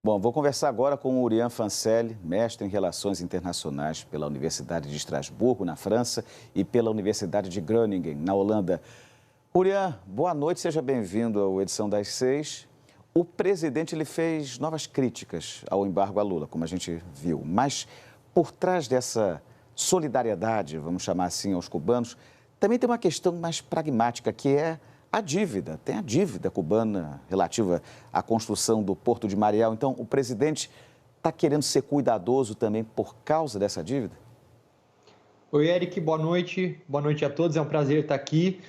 Bom, vou conversar agora com o Urian Fancelli, mestre em Relações Internacionais pela Universidade de Estrasburgo, na França, e pela Universidade de Groningen, na Holanda. Urian, boa noite, seja bem-vindo ao Edição das 6. O presidente ele fez novas críticas ao embargo a Lula, como a gente viu, mas por trás dessa solidariedade, vamos chamar assim, aos cubanos, também tem uma questão mais pragmática, que é a dívida. Tem a dívida cubana relativa à construção do Porto de Mariel. Então, o presidente está querendo ser cuidadoso também por causa dessa dívida? Oi, Eric, boa noite. Boa noite a todos, é um prazer estar aqui.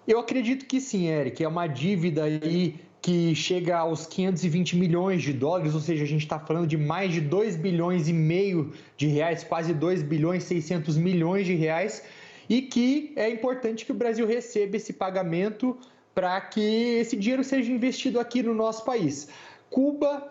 Eu acredito que sim, Eric, é uma dívida aí que chega aos 520 milhões de dólares, ou seja, a gente está falando de mais de 2 bilhões e meio de reais, quase 2 bilhões e 600 milhões de reais, e que é importante que o Brasil receba esse pagamento para que esse dinheiro seja investido aqui no nosso país. Cuba,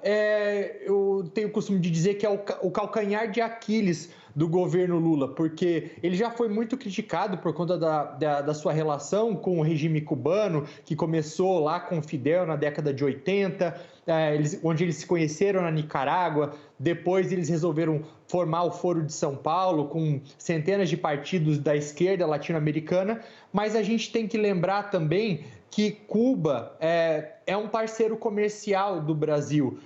eu tenho o costume de dizer que é o calcanhar de Aquiles do governo Lula, porque ele já foi muito criticado por conta da sua relação com o regime cubano, que começou lá com Fidel na década de 80, onde eles se conheceram na Nicarágua, depois eles resolveram formar o Foro de São Paulo, com centenas de partidos da esquerda latino-americana, mas a gente tem que lembrar também que Cuba é um parceiro comercial do Brasil.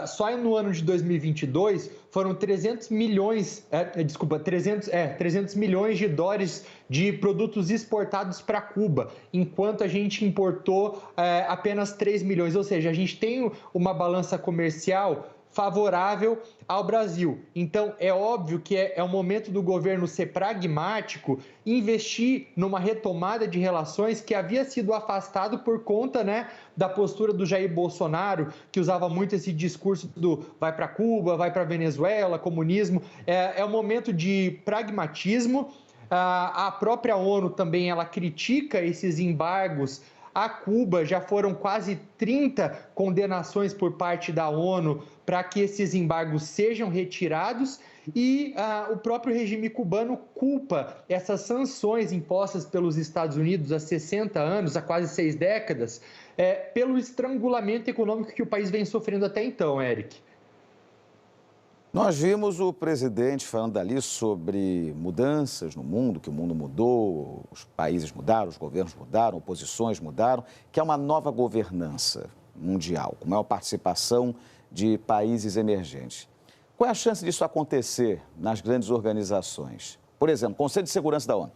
Só no ano de 2022 foram 300 milhões de dólares de produtos exportados para Cuba, enquanto a gente importou apenas 3 milhões, ou seja, a gente tem uma balança comercial favorável ao Brasil. Então, é óbvio que é o momento do governo ser pragmático, investir numa retomada de relações que havia sido afastado por conta, da postura do Jair Bolsonaro, que usava muito esse discurso do vai para Cuba, vai para Venezuela, comunismo. É um momento de pragmatismo. A própria ONU também ela critica esses embargos a Cuba. Já foram quase 30 condenações por parte da ONU para que esses embargos sejam retirados, e o próprio regime cubano culpa essas sanções impostas pelos Estados Unidos há 60 anos, há quase 6 décadas, pelo estrangulamento econômico que o país vem sofrendo até então, Eric. Nós vimos o presidente falando ali sobre mudanças no mundo, que o mundo mudou, os países mudaram, os governos mudaram, oposições mudaram, que é uma nova governança mundial, com maior participação de países emergentes. Qual é a chance disso acontecer nas grandes organizações? Por exemplo, Conselho de Segurança da ONU.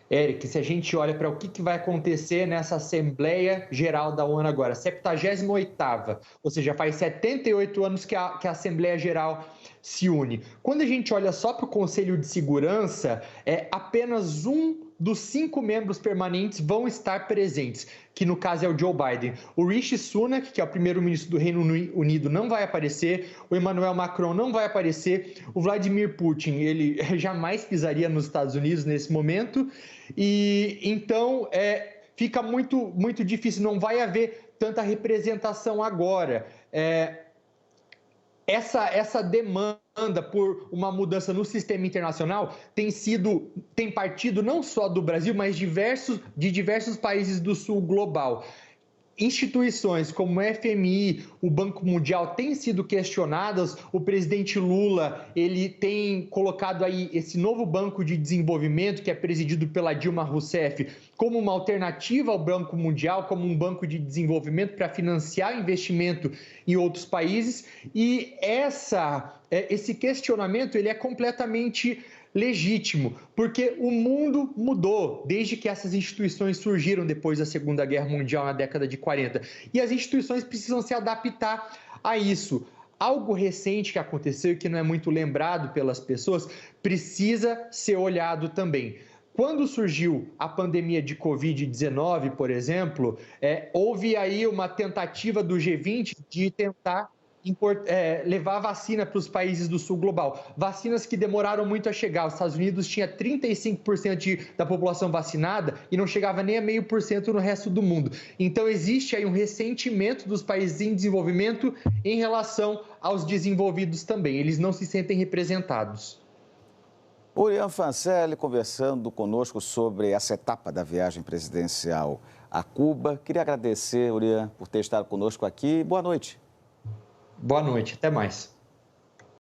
Eric, se a gente olha para o que vai acontecer nessa Assembleia Geral da ONU agora, 78ª, ou seja, faz 78 anos que a Assembleia Geral se une. Quando a gente olha só para o Conselho de Segurança, apenas um dos 5 membros permanentes vão estar presentes, que no caso é o Joe Biden. O Rishi Sunak, que é o primeiro-ministro do Reino Unido, não vai aparecer, o Emmanuel Macron não vai aparecer, o Vladimir Putin, ele jamais pisaria nos Estados Unidos nesse momento, e então fica muito, muito difícil, não vai haver tanta representação agora. Essa demanda por uma mudança no sistema internacional tem partido não só do Brasil, mas de diversos países do sul global. Instituições como o FMI, o Banco Mundial têm sido questionadas. O presidente Lula ele tem colocado aí esse novo Banco de Desenvolvimento, que é presidido pela Dilma Rousseff, como uma alternativa ao Banco Mundial, como um banco de desenvolvimento para financiar investimento em outros países. E esse questionamento ele é completamente legítimo, porque o mundo mudou desde que essas instituições surgiram depois da Segunda Guerra Mundial na década de 40, e as instituições precisam se adaptar a isso. Algo recente que aconteceu, que não é muito lembrado pelas pessoas, precisa ser olhado também. Quando surgiu a pandemia de Covid-19, por exemplo, houve aí uma tentativa do G20 de tentar levar vacina para os países do sul global. Vacinas que demoraram muito a chegar. Os Estados Unidos tinha 35% da população vacinada e não chegava nem a 0,5% no resto do mundo. Então existe aí um ressentimento dos países em desenvolvimento em relação aos desenvolvidos também. Eles não se sentem representados. Urian Fancelli conversando conosco sobre essa etapa da viagem presidencial a Cuba. Queria agradecer, Urian, por ter estado conosco aqui. Boa noite. Boa noite, até mais.